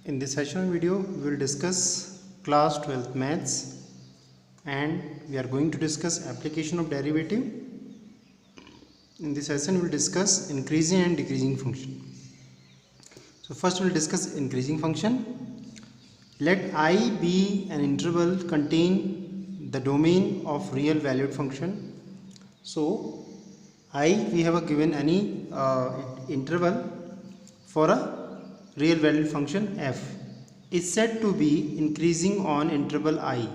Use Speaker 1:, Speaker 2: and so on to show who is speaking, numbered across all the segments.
Speaker 1: In this session video, we will discuss class 12th maths and we are going to discuss application of derivative. In this session, we will discuss increasing and decreasing function. So first we will discuss increasing function. Let I be an interval contain the domain of real valued function. So I, we have given any interval for a real valued function f is said to be increasing on interval I.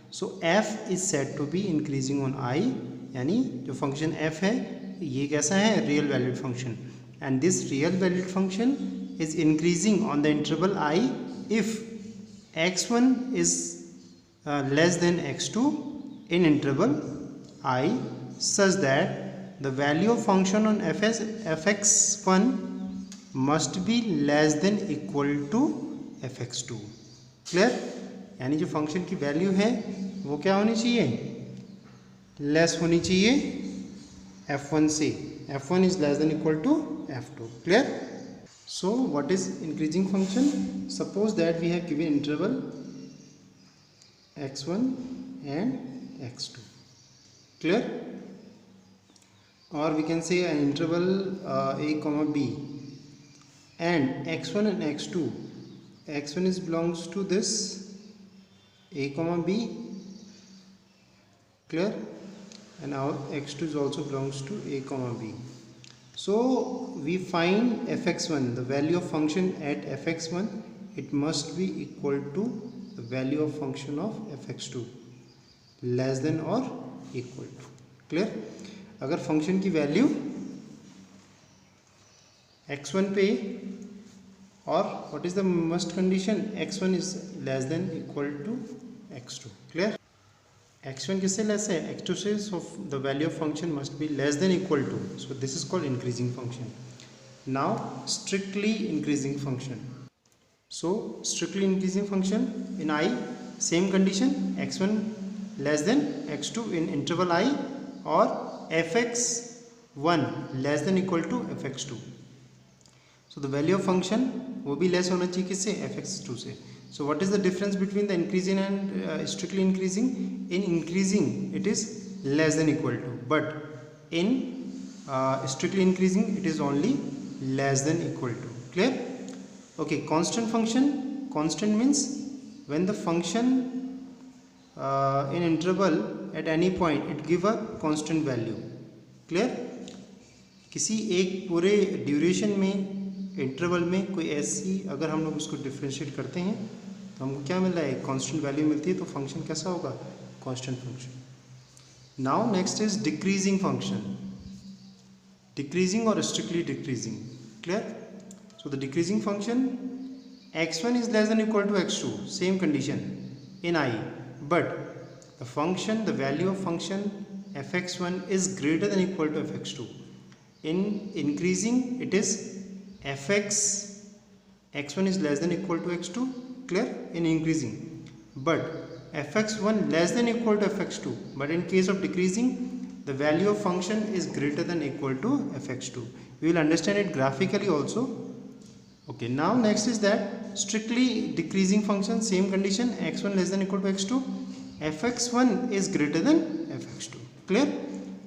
Speaker 1: So f is said to be increasing on I, यानी जो function f है ये कैसा है real valued function, and this real valued function is increasing on the interval I if x1 is less than x2 in interval I such that the value of function on fx1 must be less than equal to fx2. Clear? यानी जो function की value है वो क्या होनी चाहिए, less होनी चाहिए f1 से. f1 is less than equal to f2. clear? So what is increasing function? Suppose that we have given interval x1 and x2. clear? Or we can say an interval a comma b, and x1 and x2, x1 is belongs to this a comma b, clear, and our x2 is also belongs to a comma b. So we find fx1, the value of function at fx1, it must be equal to the value of function of fx2, less than or equal to. clear? अगर function की value x1 पे, और what is the must condition, x1 is less than equal to x2. clear? x1 किससे less है, x2 से, so the value of function must be less than equal to, so this is called increasing function. Now strictly increasing function. So strictly increasing function in I, same condition, x1 less than x2 in interval I, or fx1 less than equal to fx2. So the value of function वो भी less होना चाहिए किससे, fx2 से. So what is the difference between the increasing and strictly increasing? In increasing it is less than equal to, but in strictly increasing it is only less than equal to. clear? Okay, constant function. Constant means when the function in interval at any point it give a constant value. clear? किसी एक पूरे duration में, interval में कोई ऐसी अगर हम लोग उसको डिफ्रेंशिएट करते हैं तो हमको क्या मिल रहा है, कांस्टेंट वैल्यू मिलती है, तो फंक्शन कैसा होगा, constant function. Now next is decreasing function. Decreasing और strictly decreasing. Clear? So the decreasing function x1 is less than equal to x2, same condition in I, but the function, the value of function fx1 is greater than equal to fx2. In increasing it is x1 is less than equal to x2. clear? In increasing, but fx1 less than equal to fx2, but in case of decreasing the value of function is greater than equal to fx2. We will understand it graphically also. Okay, now next is that strictly decreasing function, same condition, x1 less than equal to x2, fx1 is greater than fx2. clear?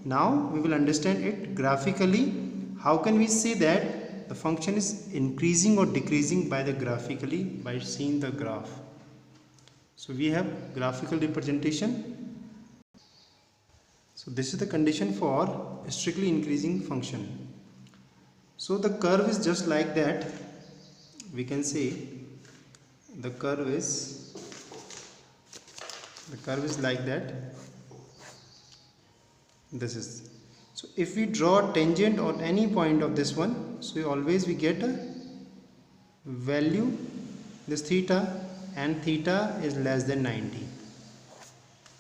Speaker 1: Now we will understand it graphically. How can we say that the function is increasing or decreasing? By the graphically, by seeing the graph. So we have graphical representation. So this is the condition for strictly increasing function. So the curve is just like that. We can say the curve is like that. This is, so if we draw tangent on any point of this one, so we get a value, this theta, and theta is less than 90.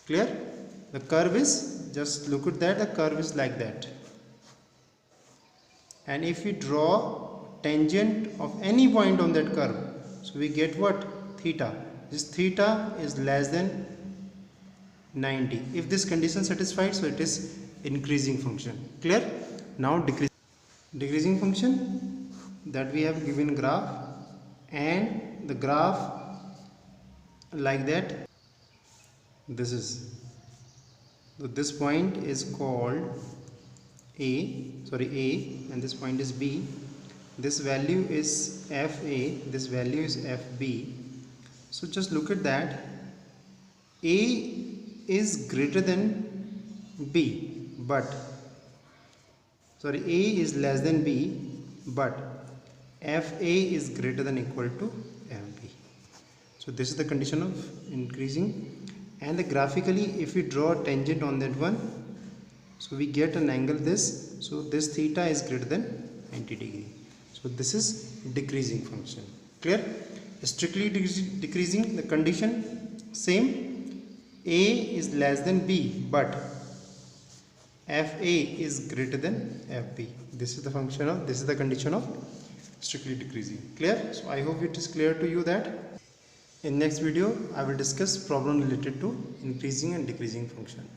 Speaker 1: clear? The curve is, just look at that, the curve is like that. And if we draw tangent of any point on that curve, so we get what, theta. This theta is less than 90. If this condition satisfied, so it is increasing function. clear? Now decreasing function, that we have given graph, and the graph like that. This is, so this point is called A, and this point is B. This value is FA, this value is FB. So just look at that. A is greater than B, but A is less than B, but FA is greater than equal to FB. So this is the condition of increasing. And graphically, if we draw a tangent on that one, so we get an angle this. So this theta is greater than 90 degree. So this is decreasing function. Clear? Strictly decreasing, the condition same. A is less than B, but FA is greater than FB. This is the function of, this is the condition of strictly decreasing. Clear? So I hope it is clear to you that. In next video I will discuss problem related to increasing and decreasing function.